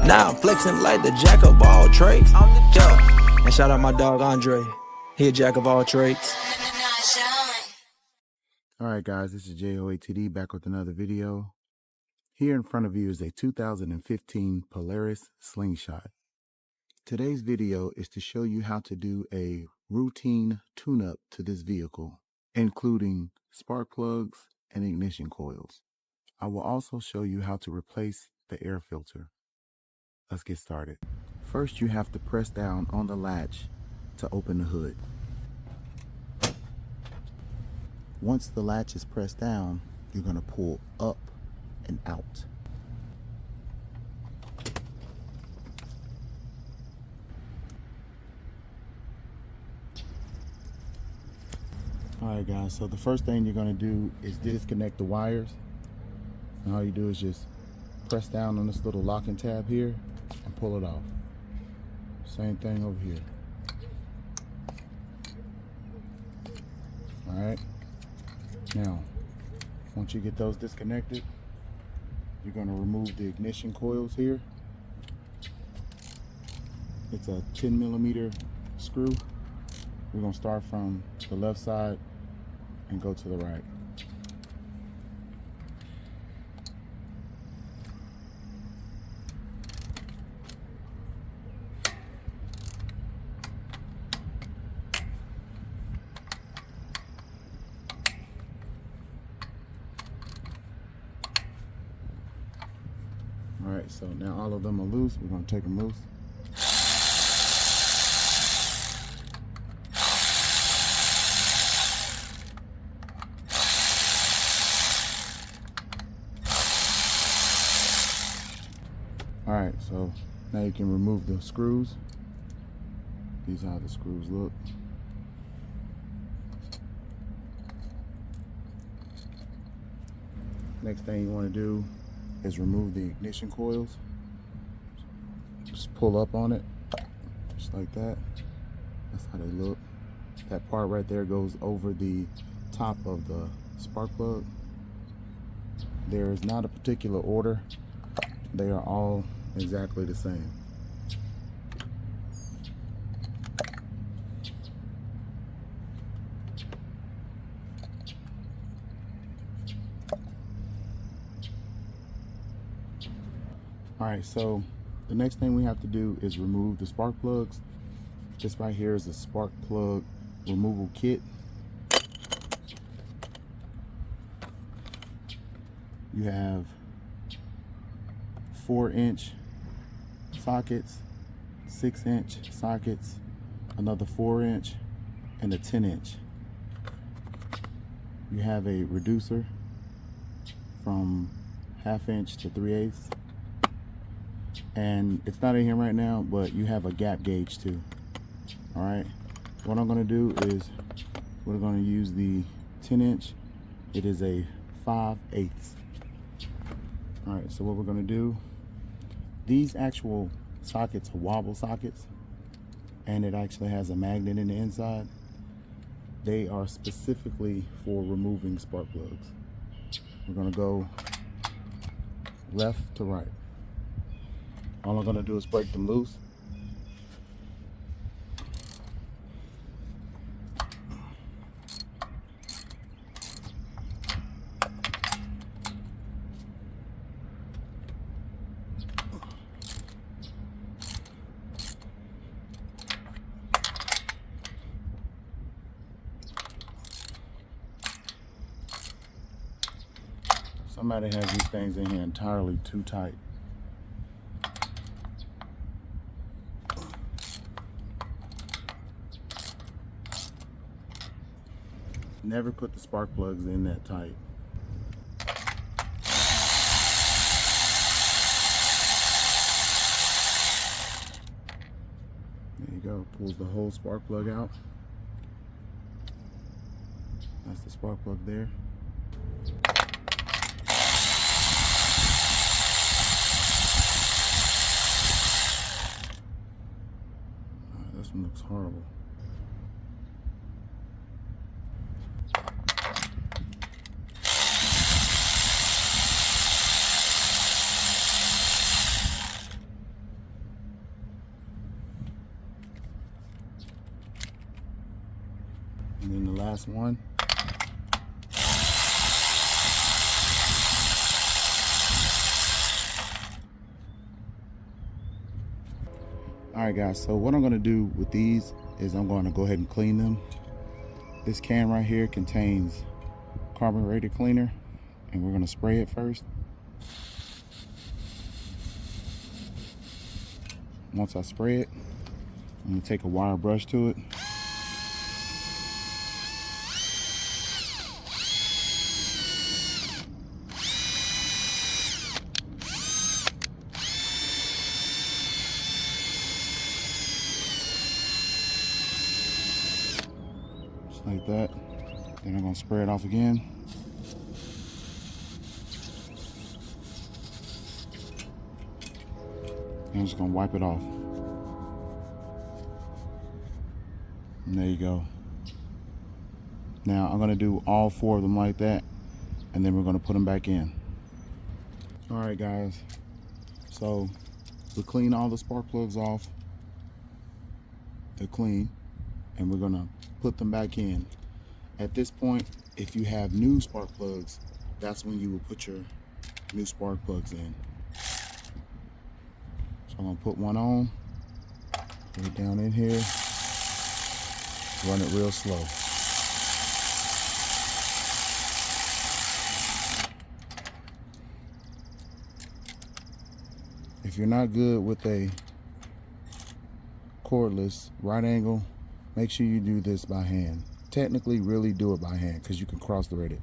Now I'm flexing like the jack of all trades. Yeah. And shout out my dog Andre. He a jack of all trades. Alright guys, this is JOATD back with another video. Here in front of you is a 2015 Polaris Slingshot. Today's video is to show you how to do a routine tune-up to this vehicle, including spark plugs and ignition coils. I will also show you how to replace the air filter. Let's get started. First, you have to press down on the latch to open the hood. Once the latch is pressed down, you're going to pull up and out. Alright guys, so the first thing you're going to do is disconnect the wires. And all you do is just press down on this little locking tab here and pull it off. Same thing over here. Alright. Now, once you get those disconnected, you're going to remove the ignition coils here. It's a 10mm screw. We're going to start from the left side and go to the right. Alright, so now all of them are loose. We're going to take them loose. Alright, so now you can remove the screws. These are how the screws look. Next thing you want to do is remove the ignition coils. Just pull up on it, just like that. That's how they look. That part right there goes over the top of the spark plug. There is not a particular order. They are all exactly the same. Alright, so the next thing we have to do is remove the spark plugs. This right here is a spark plug removal kit. You have 4-inch sockets, 6-inch sockets, another 4-inch, and a 10-inch. You have a reducer from 1/2 inch to 3/8. And it's not in here right now, but you have a gap gauge too. All right, what I'm gonna do is we're gonna use the 10-inch. It is a 5/8. All right, so what we're gonna do, these actual sockets are wobble sockets, and it actually has a magnet in the inside. They are specifically for removing spark plugs. We're gonna go left to right. All I'm gonna do is break them loose. Somebody has these things in here entirely too tight. Never put the spark plugs in that tight. There you go, pulls the whole spark plug out. That's the spark plug there. This one looks horrible. last one. All right, guys, so what I'm gonna do with these is I'm gonna go ahead and clean them. This can right here contains carburetor cleaner, and we're gonna spray it first. Once I spray it, I'm gonna take a wire brush to it. Like that. Then I'm gonna spray it off again. And I'm just gonna wipe it off. And there you go. Now I'm gonna do all 4 of them like that, and then we're gonna put them back in. All right, guys. So we clean all the spark plugs off. They're clean, and we're gonna put them back in. At this point, if you have new spark plugs, that's when you will put your new spark plugs in. So I'm gonna put one on, put it down in here, run it real slow. If you're not good with a cordless right angle, make sure you do this by hand. Technically, really do it by hand because you can cross thread it.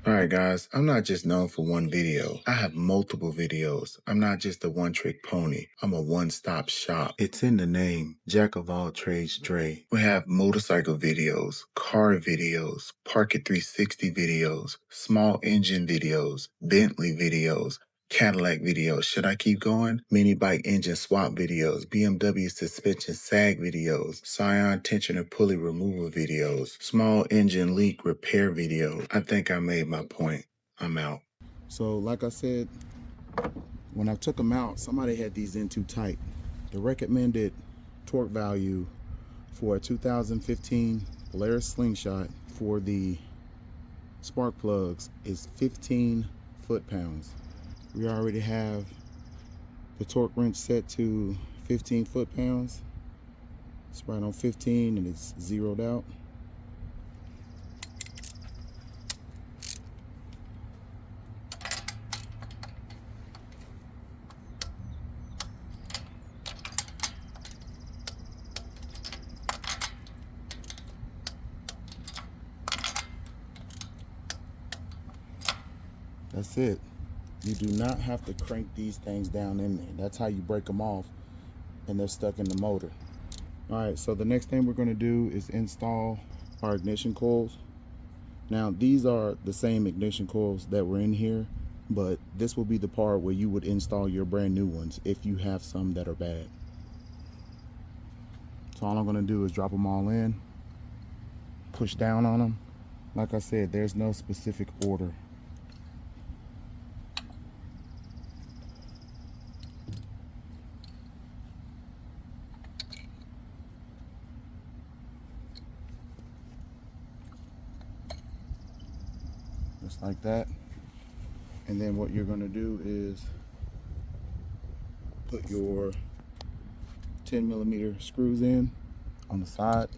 Alright guys, I'm not just known for one video. I have multiple videos. I'm not just a one-trick pony. I'm a one-stop shop. It's in the name, Jack of all trades Dre. We have motorcycle videos, car videos, Park-It 360 videos, small engine videos, Bentley videos, Cadillac videos. Should I keep going? Mini bike engine swap videos, BMW suspension sag videos, Scion tensioner pulley removal videos, small engine leak repair videos. I think I made my point. I'm out. So like I said, when I took them out, somebody had these in too tight. The recommended torque value for a 2015 Polaris Slingshot for the spark plugs is 15 foot-pounds. We already have the torque wrench set to 15 foot-pounds. It's right on 15 and it's zeroed out. That's it. You do not have to crank these things down in there. That's how you break them off and they're stuck in the motor. All right, so the next thing we're gonna do is install our ignition coils. Now, these are the same ignition coils that were in here, but this will be the part where you would install your brand new ones if you have some that are bad. So all I'm gonna do is drop them all in, push down on them. Like I said, there's no specific order. Just like that. And then what you're going to do is put your 10mm screws in on the side.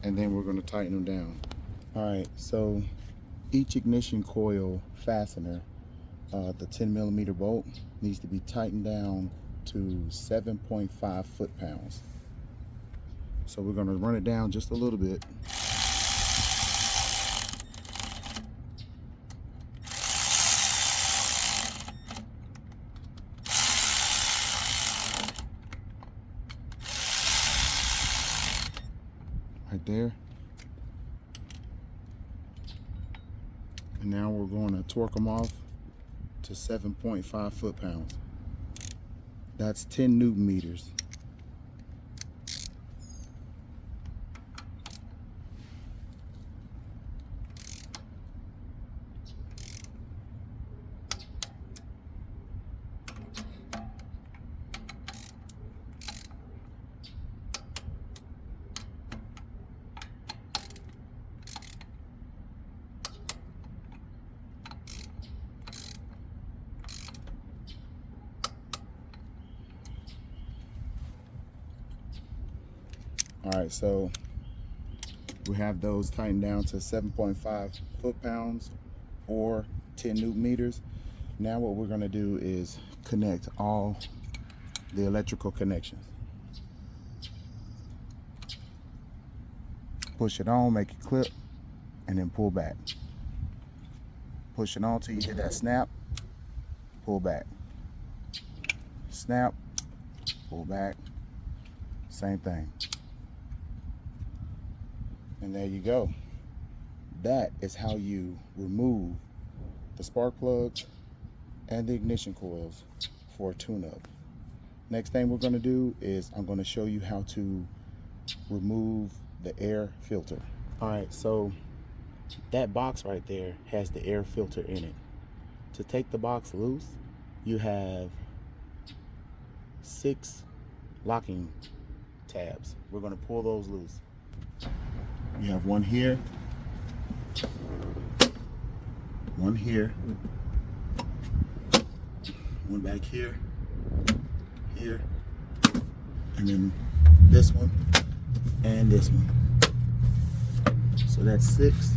And then we're going to tighten them down. All right, so each ignition coil fastener, the 10mm bolt, needs to be tightened down to 7.5 foot-pounds. So we're going to run it down just a little bit. there. And now we're going to torque them off to 7.5 foot-pounds. That's 10 Newton meters. All right, so we have those tightened down to 7.5 foot-pounds or 10 Newton meters. Now what we're gonna do is connect all the electrical connections. Push it on, make it clip, and then pull back. Push it on till you hit that snap, pull back. Snap, pull back, same thing. And there you go. That is how you remove the spark plugs and the ignition coils for a tune-up. Next thing we're going to do is I'm going to show you how to remove the air filter. All right, so that box right there has the air filter in it. To take the box loose, you have 6 locking tabs. We're going to pull those loose. You have one here, one here, one back here, here, and then this one and this one. So that's 6.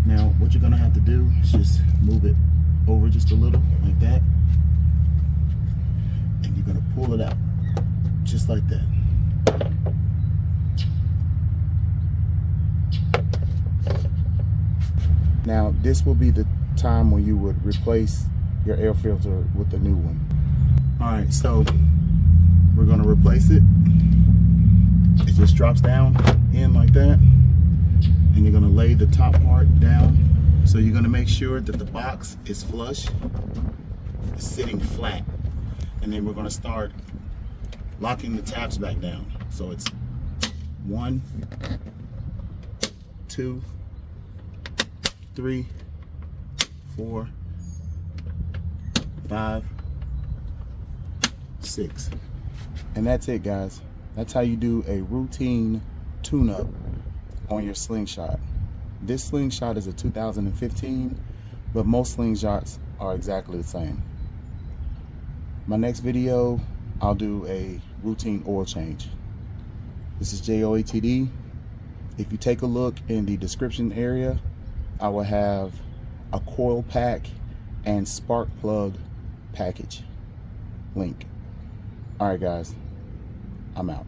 Now what you're gonna have to do is just move it over just a little like that, and you're gonna pull it out just like that. Now this will be the time when you would replace your air filter with the new one. All right, so we're gonna replace it. It just drops down in like that, and you're gonna lay the top part down. So you're gonna make sure that the box is flush, it's sitting flat, and then we're gonna start locking the tabs back down. So it's 1, 2, 3, 4, 5, 6. And that's it, guys. That's how you do a routine tune-up on your Slingshot. This Slingshot is a 2015, but most Slingshots are exactly the same. My next video, I'll do a routine oil change. This is JOATD. If you take a look in the description area, I will have a coil pack and spark plug package link. All right, guys, I'm out.